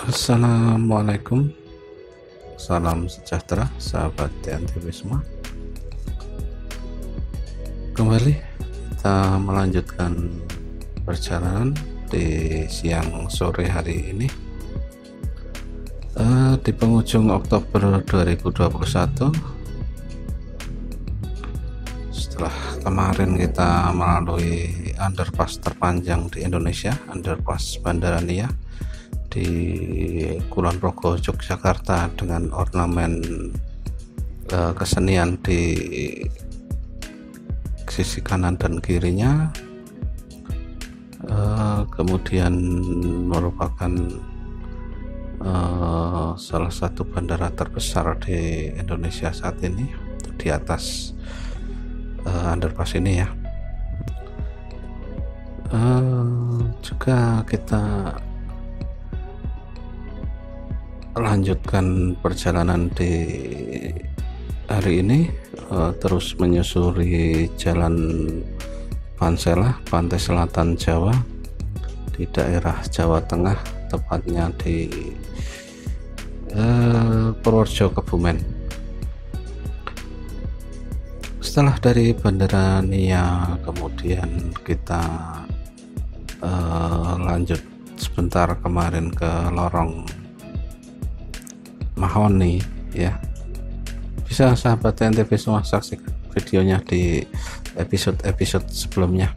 Assalamualaikum, salam sejahtera sahabat TNTV semua. Kembali kita melanjutkan perjalanan di siang sore hari ini di penghujung Oktober 2021. Setelah kemarin kita melalui underpass terpanjang di Indonesia, underpass Bandara Nia di Kulon Progo, Yogyakarta, dengan ornamen kesenian di sisi kanan dan kirinya, kemudian merupakan salah satu bandara terbesar di Indonesia saat ini, di atas underpass ini ya. Juga kita lanjutkan perjalanan di hari ini, terus menyusuri jalan Pansela, pantai selatan Jawa, di daerah Jawa Tengah, tepatnya di Purworejo, Kebumen. Setelah dari Bandara Nia, kemudian kita lanjut sebentar kemarin ke lorong Mahoni ya. Bisa sahabat TNTV semua saksikan videonya di episode sebelumnya.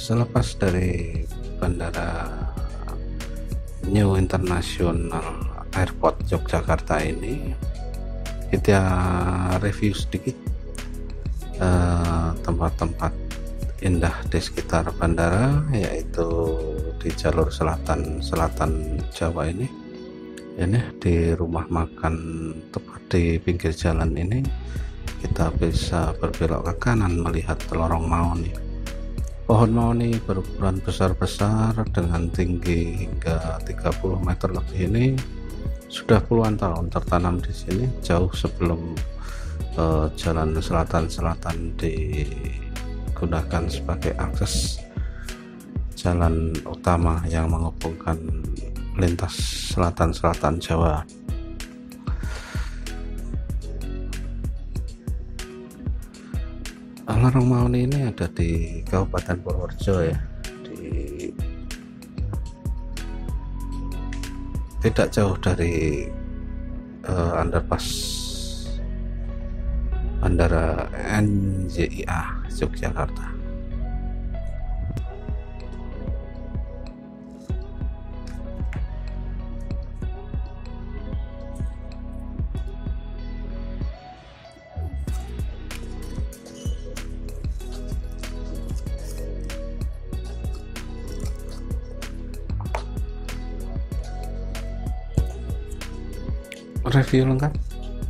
Selepas dari Bandara New International Airport Yogyakarta ini, kita review sedikit tempat-tempat indah di sekitar bandara, yaitu di jalur selatan Jawa ini di rumah makan tepat di pinggir jalan ini. Kita bisa berbelok ke kanan melihat lorong Mahoni. Pohon mahoni berukuran besar-besar dengan tinggi hingga 30 meter lebih ini sudah puluhan tahun tertanam di sini, jauh sebelum jalan selatan digunakan sebagai akses jalan utama yang menghubungkan lintas selatan Jawa. Lorong Mahoni ini ada di Kabupaten Purworejo ya, tidak jauh dari underpass Bandara NJIA Yogyakarta. Review lengkap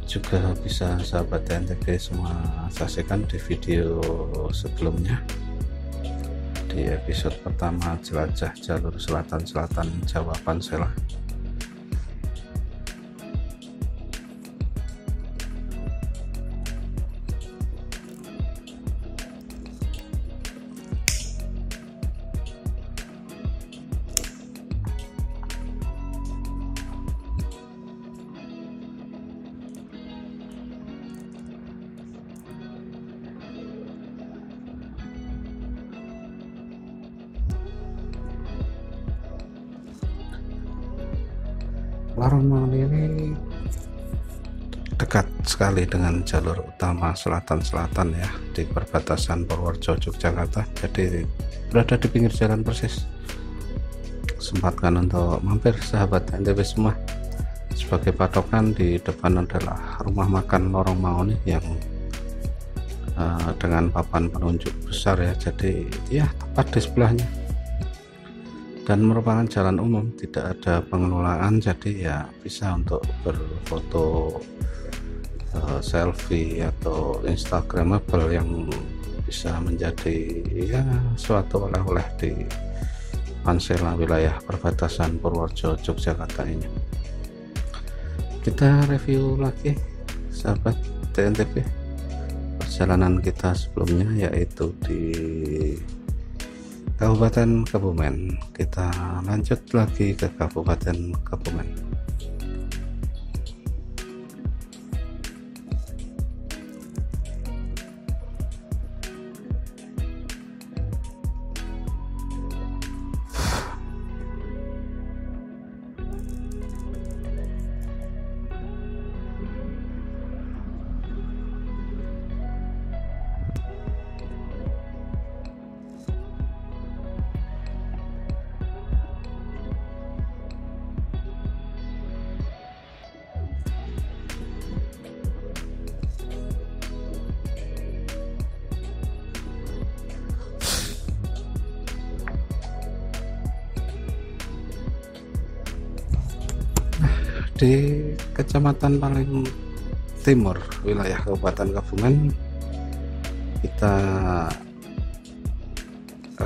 juga bisa sahabat TNTV semua saksikan di video sebelumnya, di episode pertama jelajah jalur selatan Jawa Pansela. Lorong Mahoni ini dekat sekali dengan jalur utama selatan ya, di perbatasan Purworejo Yogyakarta, jadi berada di pinggir jalan persis. Sempatkan untuk mampir sahabat NTV semua. Sebagai patokan, di depan adalah rumah makan lorong Mahoni yang dengan papan penunjuk besar ya, jadi ya tepat di sebelahnya. Dan merupakan jalan umum, tidak ada pengelolaan, jadi ya bisa untuk berfoto selfie atau instagramable yang bisa menjadi ya suatu oleh-oleh di Pansela wilayah perbatasan Purworejo Yogyakarta ini. Kita review lagi sahabat TNTP perjalanan kita sebelumnya, yaitu di Kabupaten Kebumen. Kita lanjut lagi ke Kabupaten Kebumen. Di kecamatan paling timur wilayah Kabupaten Kebumen, kita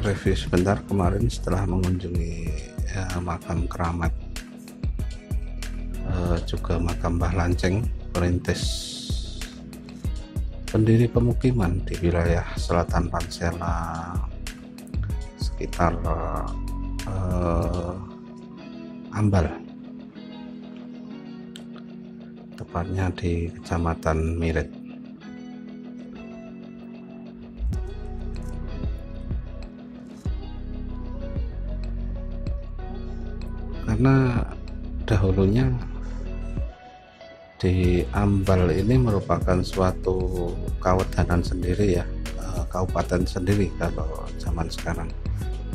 review sebentar kemarin setelah mengunjungi makam keramat, juga makam Mbah Lanceng, perintis pendiri pemukiman di wilayah selatan Pansela sekitar Ambal, tepatnya di Kecamatan Mirit. Karena dahulunya di Ambal ini merupakan suatu kawedanan sendiri ya, kabupaten sendiri kalau zaman sekarang,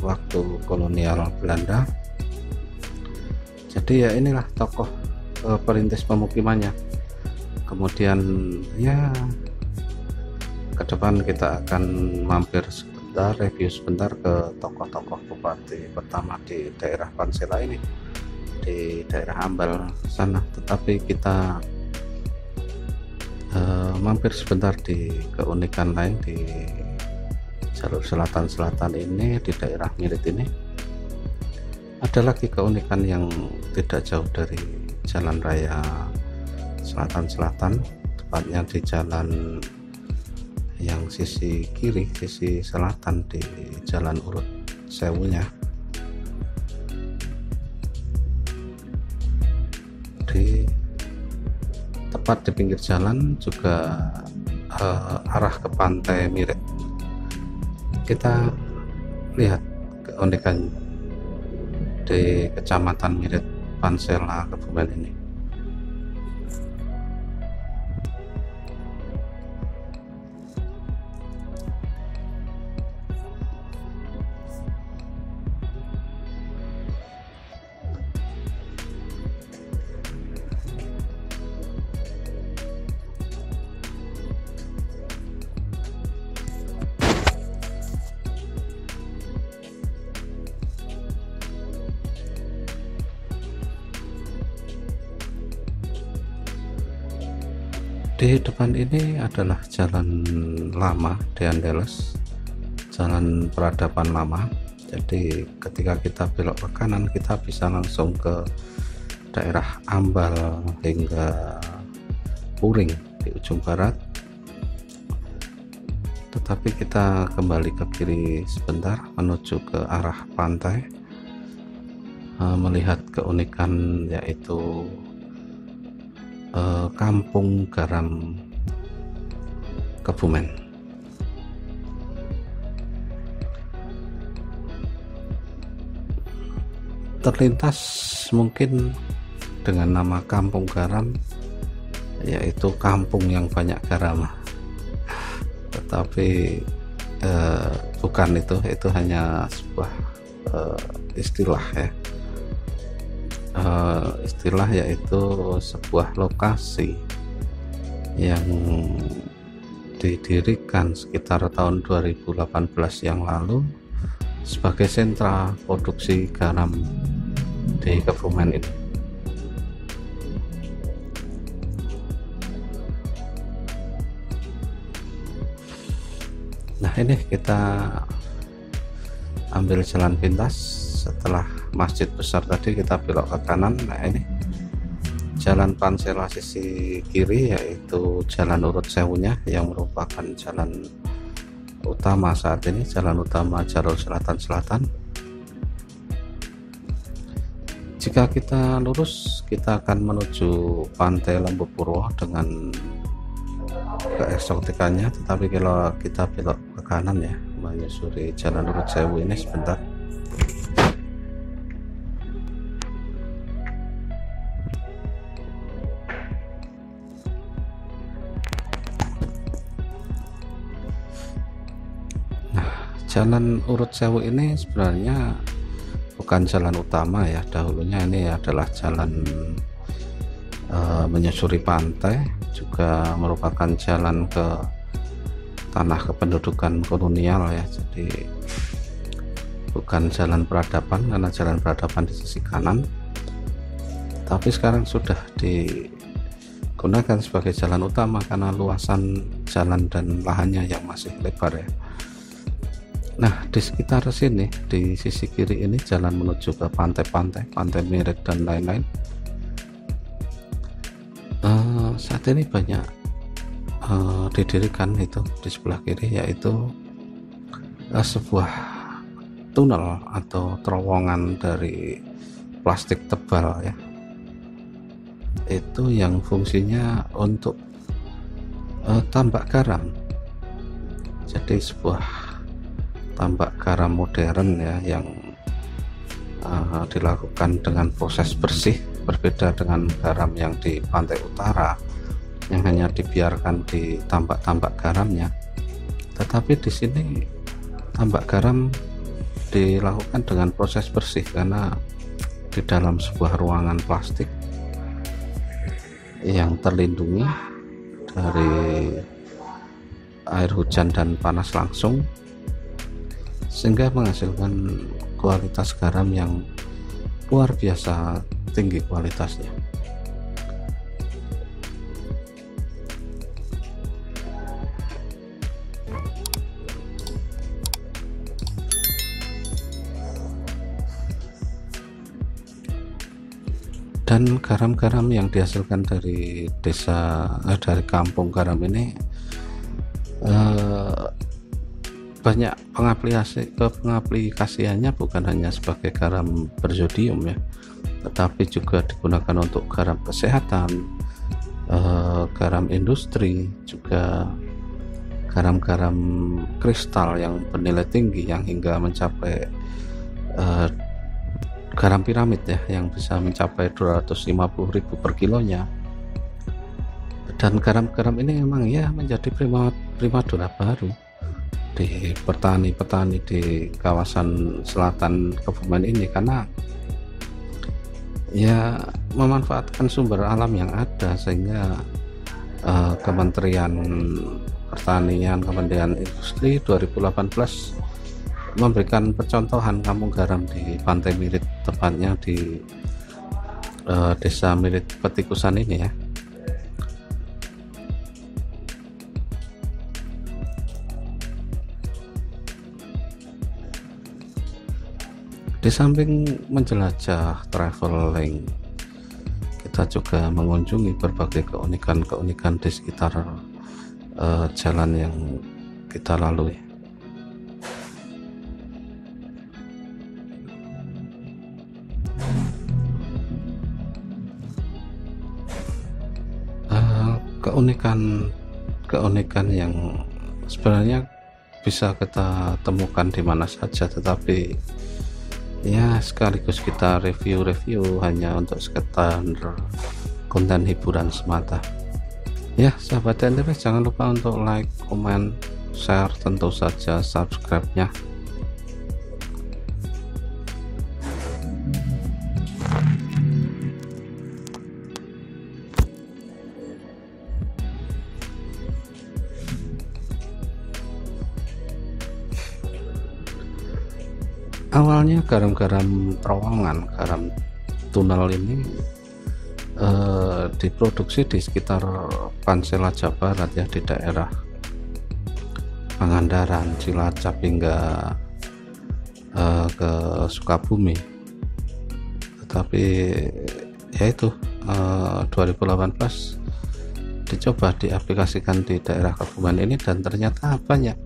waktu kolonial Belanda. Jadi ya inilah tokoh perintis pemukimannya. Kemudian ya ke depan kita akan mampir sebentar, review sebentar ke tokoh-tokoh bupati pertama di daerah Pansela ini, di daerah Ambal sana. Tetapi kita mampir sebentar di keunikan lain di jalur selatan-selatan ini, di daerah Mirit ini. Ada lagi keunikan yang tidak jauh dari jalan raya selatan-selatan, tepatnya di jalan yang sisi kiri, sisi selatan, di jalan urut sewunya. Di tepat di pinggir jalan juga arah ke pantai Mirit. Kita lihat keunikan di Kecamatan Mirit Pansela Kebumen ini. Di depan ini adalah jalan lama di Andeles, jalan peradaban lama. Jadi ketika kita belok ke kanan, kita bisa langsung ke daerah Ambal hingga Puring di ujung barat. Tetapi kita kembali ke kiri sebentar menuju ke arah pantai, melihat keunikan yaitu Kampung Garam Kebumen. Terlintas mungkin dengan nama Kampung Garam, yaitu kampung yang banyak garam, tetapi bukan itu hanya sebuah istilah ya. Istilah yaitu sebuah lokasi yang didirikan sekitar tahun 2018 yang lalu sebagai sentra produksi garam di Kebumen ini. Nah, ini kita ambil jalan pintas. Setelah masjid besar tadi kita belok ke kanan. Nah, ini jalan Pansela sisi kiri, yaitu jalan Urut Sewunya yang merupakan jalan utama saat ini, jalan utama jalur selatan-selatan. Jika kita lurus, kita akan menuju Pantai Lembupuro dengan keeksotikannya, tetapi kalau kita belok ke kanan ya, menyusuri jalan Urut Sewu ini sebentar. Jalan Urut Sewu ini sebenarnya bukan jalan utama ya, dahulunya ini adalah jalan menyusuri pantai, juga merupakan jalan ke tanah kependudukan kolonial ya, jadi bukan jalan peradaban, karena jalan peradaban di sisi kanan, tapi sekarang sudah digunakan sebagai jalan utama karena luasan jalan dan lahannya yang masih lebar ya. Nah, di sekitar sini, di sisi kiri ini jalan menuju ke pantai-pantai, Pantai Mirit dan lain-lain. Saat ini banyak didirikan itu di sebelah kiri, yaitu sebuah tunnel atau terowongan dari plastik tebal ya. Itu yang fungsinya untuk tambak garam. Jadi sebuah tambak garam modern ya, yang dilakukan dengan proses bersih, berbeda dengan garam yang di pantai utara yang hanya dibiarkan di tambak-tambak garamnya. Tetapi di sini tambak garam dilakukan dengan proses bersih karena di dalam sebuah ruangan plastik yang terlindungi dari air hujan dan panas langsung, sehingga menghasilkan kualitas garam yang luar biasa tinggi kualitasnya. Dan garam-garam yang dihasilkan dari dari kampung garam ini banyak pengaplikasiannya, bukan hanya sebagai garam bersodium ya, tetapi juga digunakan untuk garam kesehatan, garam industri, juga garam-garam kristal yang bernilai tinggi yang hingga mencapai garam piramid ya, yang bisa mencapai 250.000 per kilonya. Dan garam-garam ini memang ya menjadi primadona baru di petani-petani di kawasan selatan Kebumen ini, karena ya memanfaatkan sumber alam yang ada, sehingga Kementerian Pertanian, Kementerian Industri 2018 memberikan percontohan kampung garam di Pantai Mirit, tepatnya di Desa Mirit Petikusan ini ya. Di samping menjelajah traveling, kita juga mengunjungi berbagai keunikan-keunikan di sekitar jalan yang kita lalui. Keunikan yang sebenarnya bisa kita temukan di mana saja, tetapi ya sekaligus kita review hanya untuk sekedar konten hiburan semata ya. Sahabat NTP, jangan lupa untuk like, comment, share, tentu saja subscribe-nya. Awalnya garam-garam terowongan, garam tunnel ini diproduksi di sekitar Pansela Jawa Barat ya, di daerah Pangandaran, Cilacap hingga ke Sukabumi. Tetapi yaitu 2018 dicoba diaplikasikan di daerah Kebumen ini, dan ternyata banyak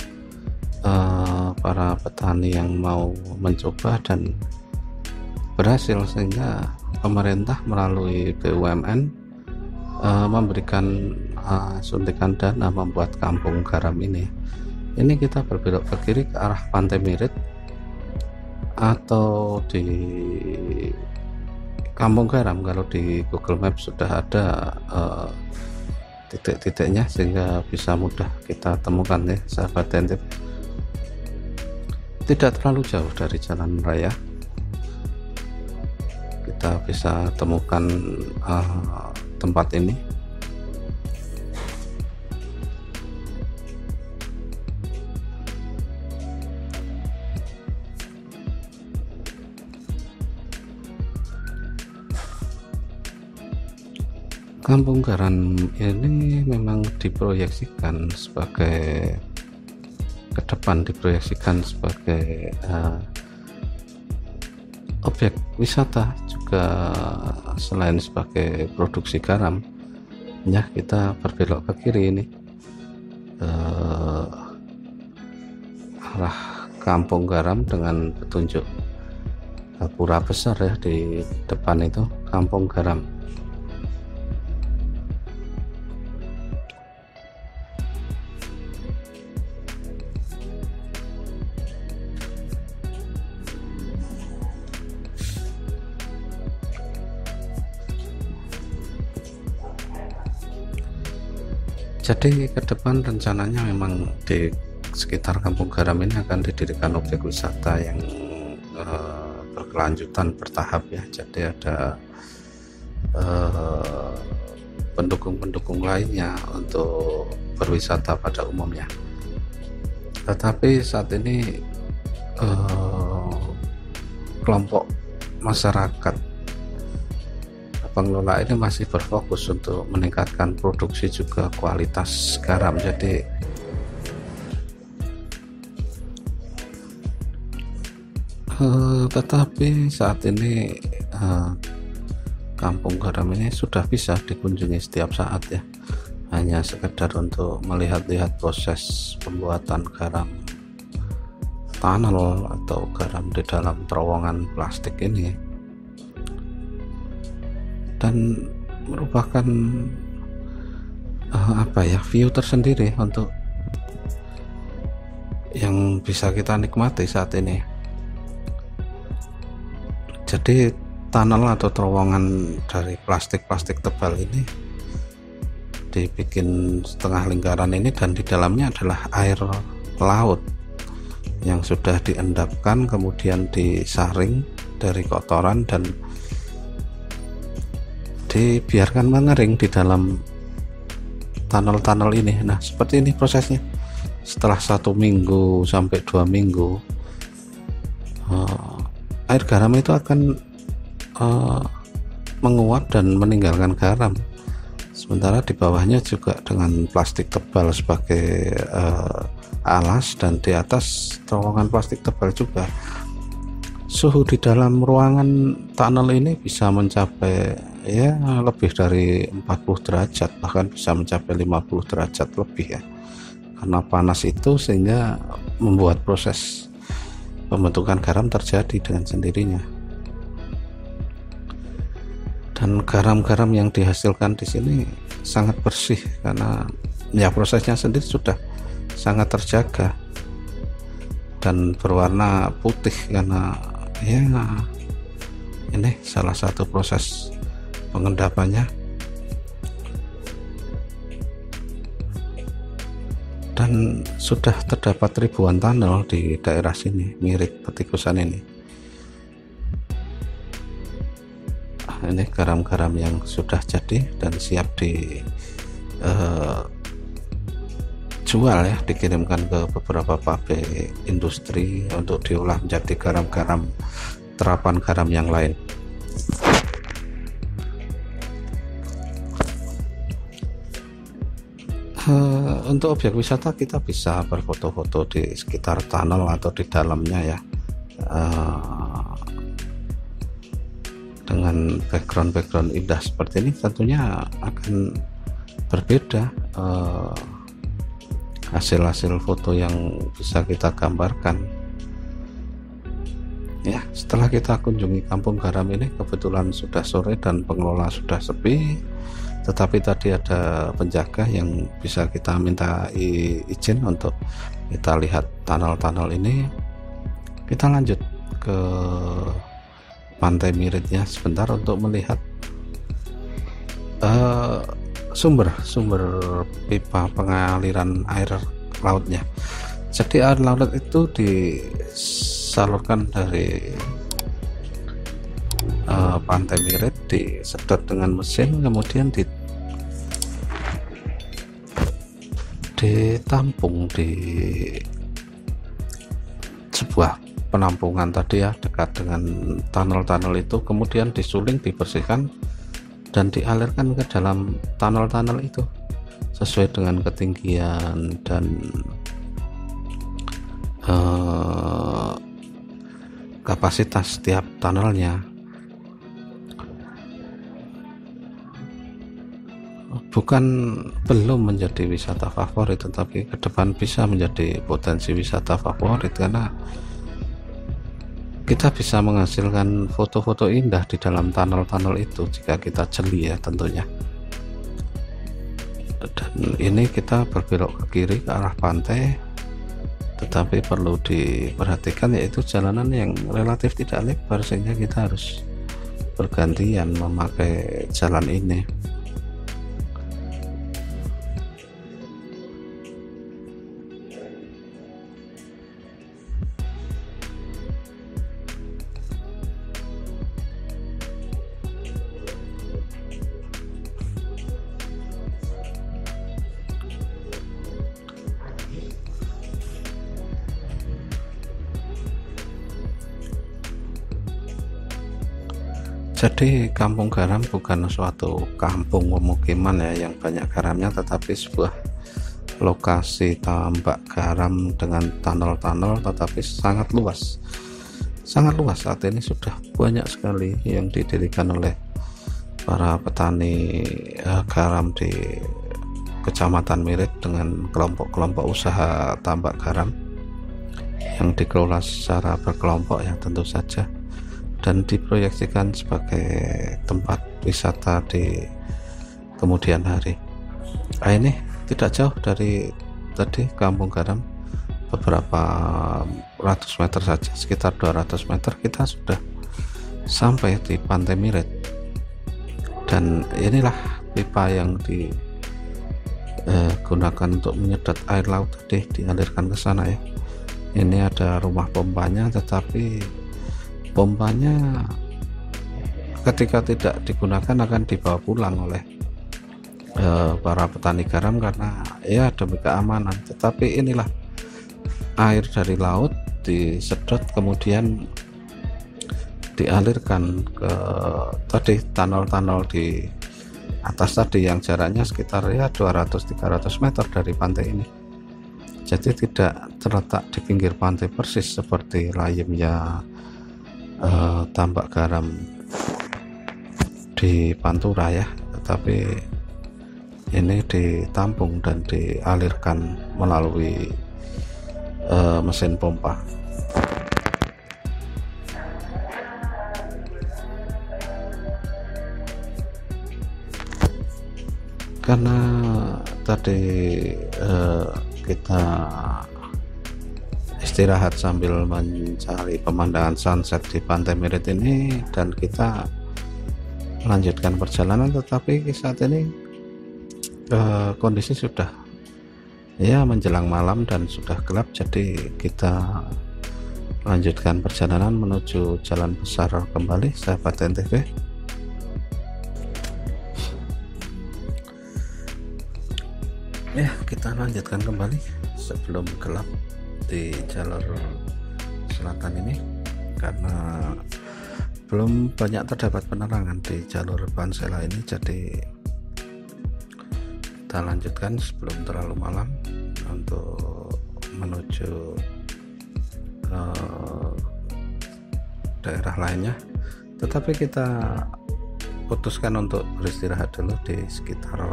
para petani yang mau mencoba dan berhasil, sehingga pemerintah melalui BUMN memberikan suntikan dana membuat kampung garam ini. Ini kita berbelok ke kiri ke arah Pantai Mirit, atau di Kampung Garam. Kalau di Google Maps sudah ada titik-titiknya, sehingga bisa mudah kita temukan ya sahabat TNTP. Tidak terlalu jauh dari jalan raya, kita bisa temukan tempat ini. Kampung Garam ini memang diproyeksikan sebagai ke depan, diproyeksikan sebagai objek wisata juga, selain sebagai produksi garam. Ya, kita berbelok ke kiri ini arah Kampung Garam dengan petunjuk pura besar ya di depan itu, Kampung Garam. Jadi ke depan rencananya memang di sekitar Kampung Garam ini akan didirikan objek wisata yang berkelanjutan, bertahap ya. Jadi ada pendukung-pendukung lainnya untuk berwisata pada umumnya. Tetapi saat ini kelompok masyarakat pengelola ini masih berfokus untuk meningkatkan produksi juga kualitas garam. Jadi tetapi saat ini Kampung Garam ini sudah bisa dikunjungi setiap saat ya, hanya sekedar untuk melihat-lihat proses pembuatan garam tunnel atau garam di dalam terowongan plastik ini, dan merupakan view tersendiri untuk yang bisa kita nikmati saat ini. Jadi tunnel atau terowongan dari plastik tebal ini dibikin setengah lingkaran ini, dan di dalamnya adalah air laut yang sudah diendapkan, kemudian disaring dari kotoran dan dibiarkan mengering di dalam tunnel ini. Nah, seperti ini prosesnya. Setelah 1 minggu sampai 2 minggu, air garam itu akan menguap dan meninggalkan garam. Sementara di bawahnya juga dengan plastik tebal sebagai alas, dan di atas terowongan plastik tebal juga. Suhu di dalam ruangan tunnel ini bisa mencapai ya lebih dari 40 derajat, bahkan bisa mencapai 50 derajat lebih ya, karena panas itu, sehingga membuat proses pembentukan garam terjadi dengan sendirinya. Dan garam-garam yang dihasilkan di sini sangat bersih, karena ya prosesnya sendiri sudah sangat terjaga dan berwarna putih, karena ya ini salah satu proses pengendapannya. Dan sudah terdapat ribuan tunnel di daerah sini, Mirit Petikusan ini. Ini garam-garam yang sudah jadi dan siap dijual ya, dikirimkan ke beberapa pabrik industri untuk diolah menjadi garam-garam terapan garam yang lain. Untuk objek wisata kita bisa berfoto-foto di sekitar tunnel atau di dalamnya ya, dengan background indah seperti ini tentunya akan berbeda hasil foto yang bisa kita gambarkan ya. Setelah kita kunjungi Kampung Garam ini, kebetulan sudah sore dan pengelola sudah sepi, tetapi tadi ada penjaga yang bisa kita minta izin untuk kita lihat tunnel ini. Kita lanjut ke Pantai Miritnya sebentar untuk melihat sumber pipa pengaliran air lautnya. Jadi air laut itu disalurkan dari Pantai Mirit, disedot dengan mesin, kemudian ditampung di sebuah penampungan tadi ya, dekat dengan tunnel itu, kemudian disuling, dibersihkan dan dialirkan ke dalam tunnel itu sesuai dengan ketinggian dan kapasitas setiap tunnelnya. Belum menjadi wisata favorit, tetapi ke depan bisa menjadi potensi wisata favorit karena kita bisa menghasilkan foto-foto indah di dalam tunnel itu jika kita jeli ya tentunya. Dan ini kita berbelok ke kiri ke arah pantai, tetapi perlu diperhatikan yaitu jalanan yang relatif tidak lebar sehingga kita harus bergantian memakai jalan ini. Jadi Kampung Garam bukan suatu kampung pemukiman ya yang banyak garamnya, tetapi sebuah lokasi tambak garam dengan tunnel tetapi sangat luas. Saat ini sudah banyak sekali yang didirikan oleh para petani garam di Kecamatan Mirit dengan kelompok-kelompok usaha tambak garam yang dikelola secara berkelompok ya tentu saja, dan diproyeksikan sebagai tempat wisata di kemudian hari. Ini tidak jauh dari tadi Kampung Garam, beberapa ratus meter saja, sekitar 200 meter kita sudah sampai di Pantai Mirit. Dan inilah pipa yang digunakan untuk menyedot air laut tadi, dialirkan ke sana ya. Ini ada rumah pompanya, tetapi pompanya ketika tidak digunakan akan dibawa pulang oleh para petani garam karena ya demi keamanan. Tetapi inilah air dari laut disedot kemudian dialirkan ke tadi tunnel di atas tadi yang jaraknya sekitar ya 200-300 meter dari pantai ini. Jadi tidak terletak di pinggir pantai persis seperti layemnya tambak garam di Pantura ya, tetapi ini ditampung dan dialirkan melalui mesin pompa. Karena tadi kita istirahat sambil mencari pemandangan sunset di Pantai Mirit ini dan kita melanjutkan perjalanan, tetapi saat ini kondisi sudah ya menjelang malam dan sudah gelap, jadi kita lanjutkan perjalanan menuju jalan besar kembali sahabat NTV. Ya, kita lanjutkan kembali sebelum gelap di jalur selatan ini karena belum banyak terdapat penerangan di jalur Pansela ini, jadi kita lanjutkan sebelum terlalu malam untuk menuju daerah lainnya, tetapi kita putuskan untuk beristirahat dulu di sekitar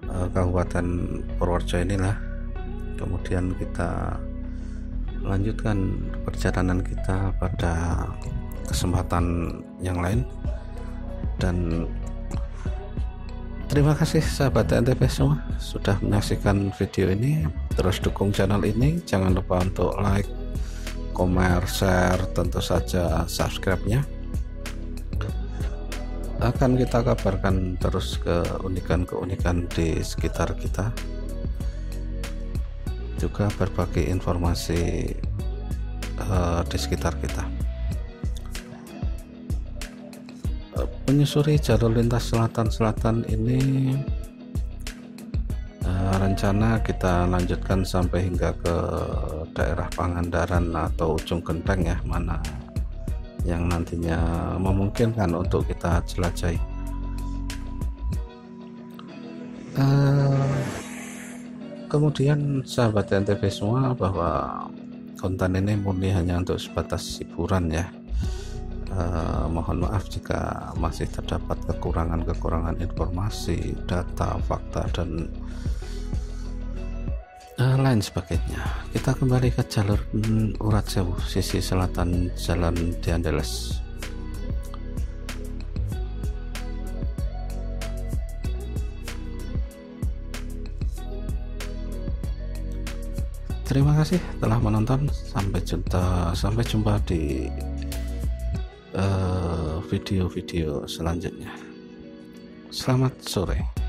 Kabupaten Purworejo inilah. Kemudian kita lanjutkan perjalanan kita pada kesempatan yang lain. Dan terima kasih sahabat NTP semua sudah menyaksikan video ini. Terus dukung channel ini, jangan lupa untuk like, komen, share, tentu saja subscribe-nya. Akan kita kabarkan terus keunikan-keunikan di sekitar kita, juga berbagai informasi di sekitar kita. Menyusuri jalur lintas selatan-selatan ini rencana kita lanjutkan sampai hingga ke daerah Pangandaran atau Ujung Genteng ya, mana yang nantinya memungkinkan untuk kita jelajahi. Kemudian sahabat NTV semua, bahwa konten ini murni hanya untuk sebatas hiburan ya. Mohon maaf jika masih terdapat kekurangan informasi, data, fakta, dan lain sebagainya. Kita kembali ke jalur Urat Sewu, sisi selatan Jalan Diandeles. Terima kasih telah menonton. Sampai jumpa di video-video selanjutnya. Selamat sore.